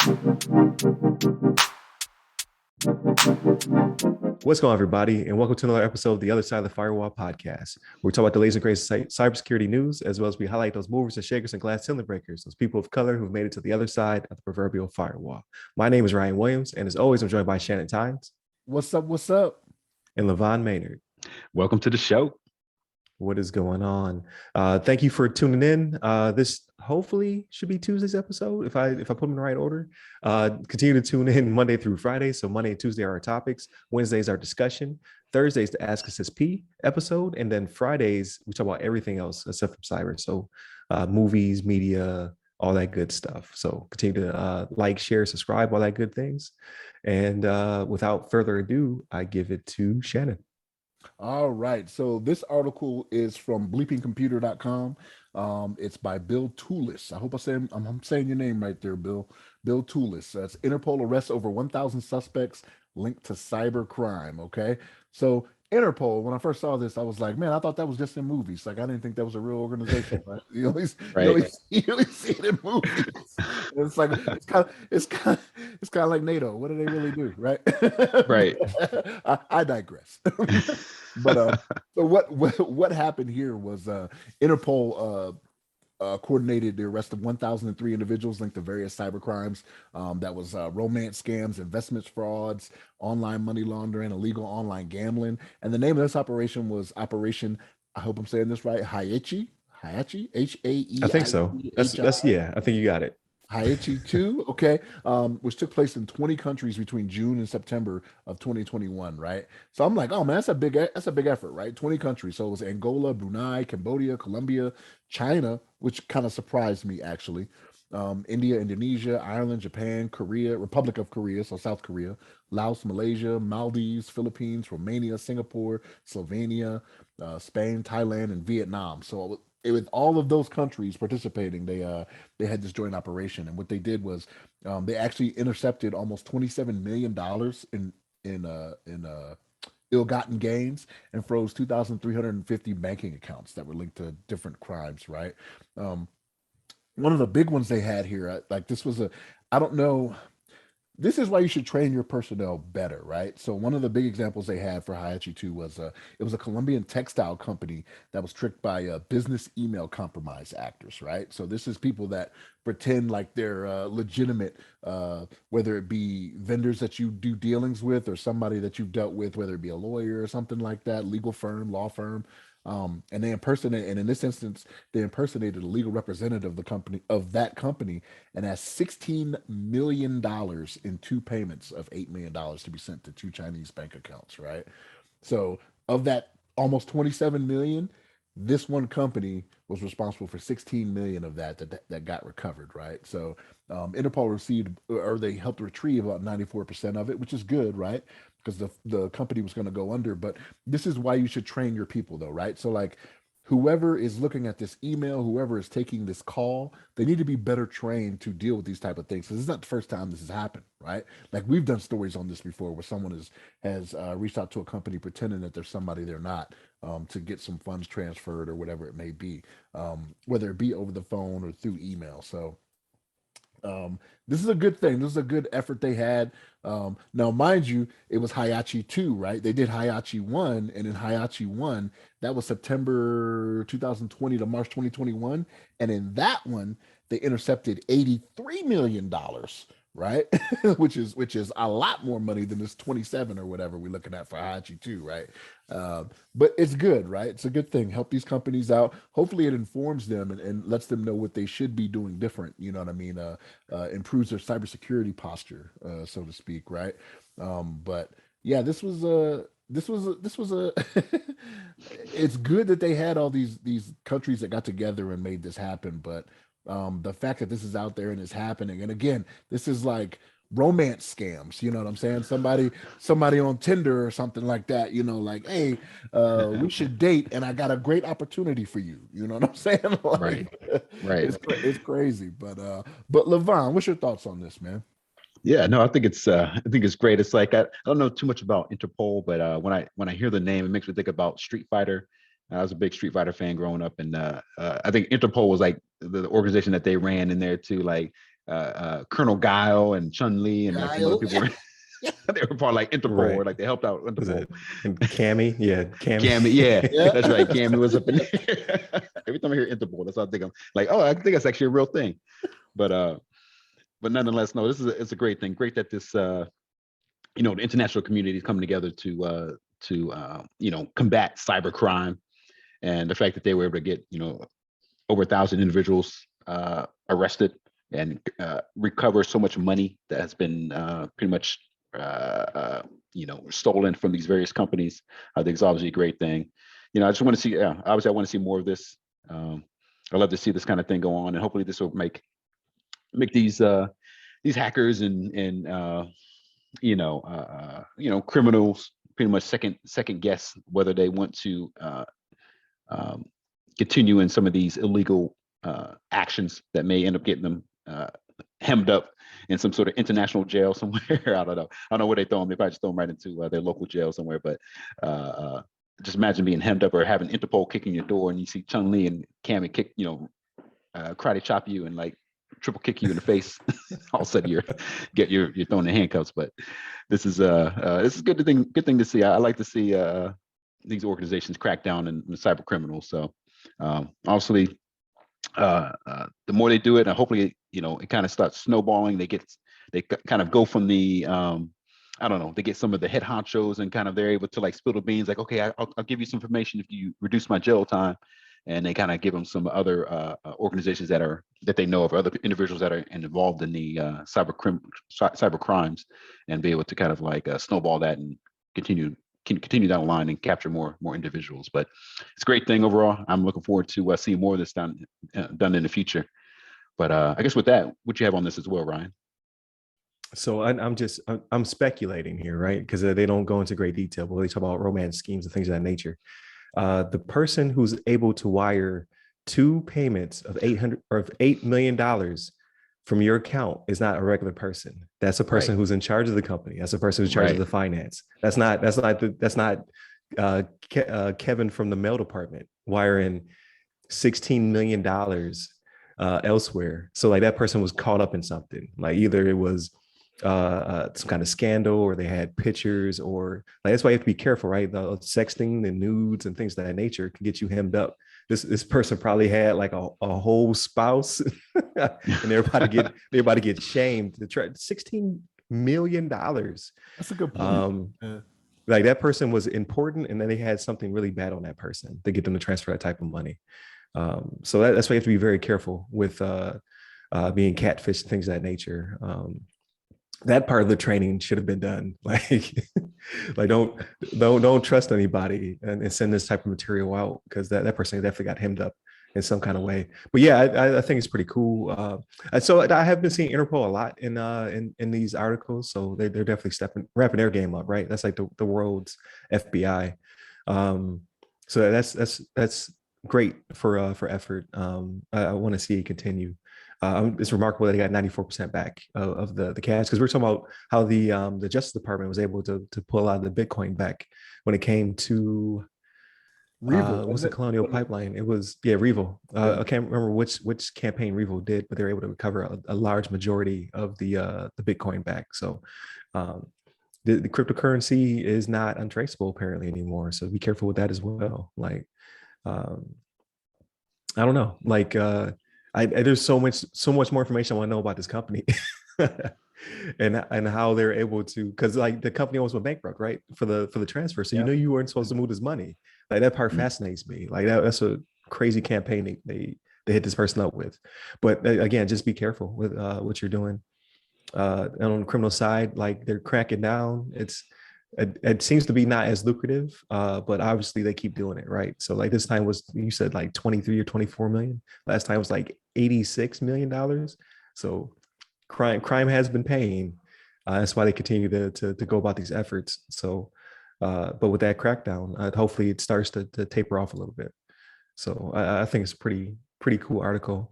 What's going on, everybody, and welcome to another episode of the Other Side of the Firewall podcast, where we talk about the latest and greatest cybersecurity news, as well as we highlight those movers and shakers and glass ceiling breakers, those people of color who've made it to the other side of the proverbial firewall. My name is Ryan Williams, and as always, I'm joined by Shannon What's up? What's up? and LeVon Maynard. Welcome to the show. What is going on? Thank you for tuning in. This hopefully should be Tuesday's episode if I put them in the right order. Continue to tune in Monday through Friday. So Monday and Tuesday are our topics. Wednesdays our discussion. Thursdays the Ask Us SP episode, and then Fridays we talk about everything else except from cyber. So movies, media, all that good stuff. So continue to like, share, subscribe, all that good things. And without further ado, I give it to Shannon. All right. So this article is from bleepingcomputer.com. It's by Bill Toulis. I hope I'm saying your name right there, Bill. Bill Toulis. That's Interpol arrests over 1,000 suspects linked to cyber crime. Okay. So Interpol, when I first saw this, I was like, man, I thought that was just in movies. Like, I didn't think that was a real organization. Right? You only see it in movies. It's like it's kind of like NATO. What do they really do, right? Right. I digress. But so what happened here was Interpol coordinated the arrest of 1,003 individuals linked to various cyber crimes. That was romance scams, investments frauds, online money laundering, illegal online gambling. And the name of this operation was Operation, I hope I'm saying this right, HAEICHI, HAEICHI. I think so. That's yeah. I think you got it. HAEICHI-II, okay, which took place in 20 countries between June and September of 2021, right? So I'm like, oh man, that's a big effort, right? 20 countries. So it was Angola, Brunei, Cambodia, Colombia, China, which kind of surprised me actually. India, Indonesia, Ireland, Japan, Korea, Republic of Korea, so South Korea, Laos, Malaysia, Maldives, Philippines, Romania, Singapore, Slovenia, Spain, Thailand, and Vietnam. So with all of those countries participating, they had this joint operation, and what they did was they actually intercepted almost $27 million in ill-gotten gains and froze 2,350 banking accounts that were linked to different crimes. Right. One of the big ones they had here, like this was I don't know. This is why you should train your personnel better, right? So one of the big examples they had for HAEICHI-II was it was a Colombian textile company that was tricked by business email compromise actors, right? So this is people that pretend like they're legitimate, whether it be vendors that you do dealings with or somebody that you've dealt with, whether it be a lawyer or something like that, legal firm, law firm. And they impersonate, and in this instance, they impersonated a legal representative of that company, and asked $16 million in two payments of $8 million to be sent to two Chinese bank accounts. Right. So of that almost 27 million, this one company was responsible for 16 million of that got recovered. Right. So Interpol received, or they helped retrieve about 94% of it, which is good, right? Because the company was going to go under. But this is why you should train your people, though, right? So like whoever is looking at this email, whoever is taking this call, they need to be better trained to deal with these type of things. Because it's not the first time this has happened, right? Like we've done stories on this before where someone has reached out to a company pretending that there's somebody they're not, to get some funds transferred or whatever it may be, whether it be over the phone or through email. So this is a good thing. This is a good effort they had. Now, mind you, it was HAEICHI-II, right? They did HAEICHI-I, and in HAEICHI-I, that was September 2020 to March 2021. And in that one, they intercepted $83 million, right? which is a lot more money than this 27 or whatever we're looking at for HAEICHI-II, right? But it's good, right? It's a good thing. Help these companies out. Hopefully it informs them and lets them know what they should be doing different. You know what I mean? Improves their cybersecurity posture, so to speak, right? But yeah, this was a it's good that they had all these countries that got together and made this happen. But the fact that this is out there and is happening, and again, this is like romance scams, you know what I'm saying? Somebody on Tinder or something like that, like, hey, we should date, and I got a great opportunity for you. You know what I'm saying? Like, right. It's crazy. But LeVon, what's your thoughts on this, man? Yeah, no, I think it's great. It's like I don't know too much about Interpol, but when I hear the name, it makes me think about Street Fighter. I was a big Street Fighter fan growing up, and I think Interpol was like the organization that they ran in there too. Like Colonel Guile and Chun Li and like some other Guile. people were they were part of like Interpol Right. or like they helped out Was Interpol. it and Cammy? Yeah, Cammy. Cammy, yeah, Yeah. that's right. Cammy was up in there. Every time I hear Interpol, that's what I think. I'm like, oh, I think that's actually a real thing. But nonetheless, no, it's a great thing. Great that this the international community is coming together to combat cybercrime, and the fact that they were able to get over 1,000 individuals arrested and recover so much money that has been pretty much stolen from these various companies. I think it's obviously a great thing. I just want to see. Obviously, I want to see more of this. I love to see this kind of thing go on, and hopefully, this will make these hackers and criminals pretty much second guess whether they want to continue in some of these illegal actions that may end up getting them hemmed up in some sort of international jail somewhere. I don't know where they throw them. They probably just throw them right into their local jail somewhere. But just imagine being hemmed up or having Interpol kicking your door and you see Chun Li and Cammy kick, karate chop you and like triple kick you in the face. All of a sudden you're thrown in handcuffs. But this is good thing to see. I like to see these organizations crack down on cyber criminals. So obviously the more they do it, and hopefully it kind of starts snowballing. They kind of go from the I don't know, they get some of the head honchos and kind of they're able to like spill the beans, like, okay, I'll give you some information if you reduce my jail time. And they kind of give them some other organizations that they know of, other individuals that are involved in the cyber crimes, and be able to kind of like snowball that and continue down the line and capture more individuals. But it's a great thing overall. I'm looking forward to seeing more of this done in the future. But I guess with that, what you have on this as well, Ryan? So I'm speculating here, right? Because they don't go into great detail, but they talk about romance schemes and things of that nature. The person who's able to wire 2 payments of $8 million from your account is not a regular person. That's a person who's in charge of the company. That's a person who's in charge of the finance. That's not Kevin from the mail department wiring $16 million elsewhere. So like that person was caught up in something. Like either it was some kind of scandal, or they had pictures, or like that's why you have to be careful, right? The sexting and nudes and things of that nature can get you hemmed up. This person probably had like a whole spouse, and they're about to get shamed. To try $16 million. That's a good point. Like that person was important, and then they had something really bad on that person to get them to transfer that type of money. So that's why you have to be very careful with being catfished and things of that nature. That part of the training should have been done. Like don't trust anybody and send this type of material out, because that person definitely got hemmed up in some kind of way. But yeah, I think it's pretty cool. So I have been seeing Interpol a lot in these articles. So they're definitely ramping their game up, right? That's like the world's FBI. So that's great for effort. I want to see it continue. It's remarkable that they got 94% back of the cash, because we're talking about how the Justice Department was able to pull out the Bitcoin back when it came to what's the Colonial Pipeline? It was REvil. I can't remember which campaign REvil did, but they were able to recover a large majority of the Bitcoin back. So the cryptocurrency is not untraceable apparently anymore. So be careful with that as well. Like I don't know, like there's so much more information I want to know about this company and how they're able to, because like the company almost went bankrupt, right? For the transfer. So you weren't supposed to move this money. Like that part fascinates me. Like that's a crazy campaign they hit this person up with. But again, just be careful with what you're doing. And on the criminal side, like they're cracking down. It seems to be not as lucrative, but obviously they keep doing it, right? So like this time was, you said like 23 or 24 million. Last time was like $86 million. So crime has been paying. That's why they continue to go about these efforts. So, but with that crackdown, hopefully it starts to taper off a little bit. So I think it's a pretty cool article.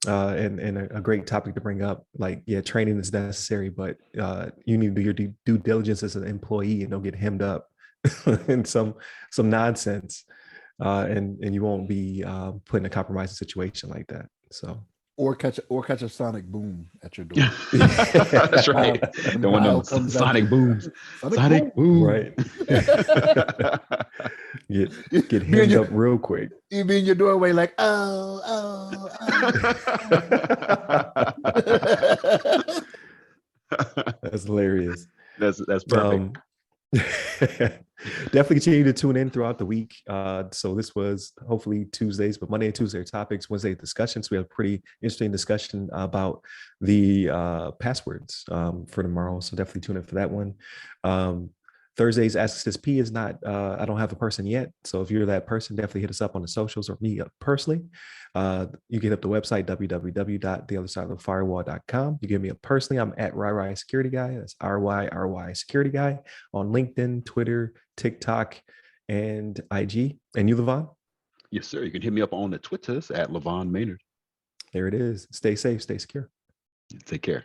And a great topic to bring up. Like, yeah, training is necessary, but you need to do your due diligence as an employee and don't get hemmed up in some nonsense, and you won't be put in a compromising situation like that. So or catch a sonic boom at your door. That's right. And Don't want Kyle them comes at sonic you. booms. Sonic Sonic boom. Right. Get You hemmed up real quick. You be in your doorway like, oh. That's hilarious. That's perfect. Definitely continue to tune in throughout the week. So this was hopefully Tuesdays, but Monday and Tuesday are topics, Wednesday discussions. We have a pretty interesting discussion about the passwords for tomorrow. So definitely tune in for that one. Thursday's Ask Sis P is not, I don't have a person yet. So if you're that person, definitely hit us up on the socials or me personally. You can hit up the website, www.theothersideofthefirewall.com. You give me a personally, I'm at RyRy Security Guy. That's RYRY Security Guy on LinkedIn, Twitter, TikTok, and IG. And you, LeVon? Yes, sir. You can hit me up on the Twitters at LeVon Maynard. There it is. Stay safe, stay secure. Take care.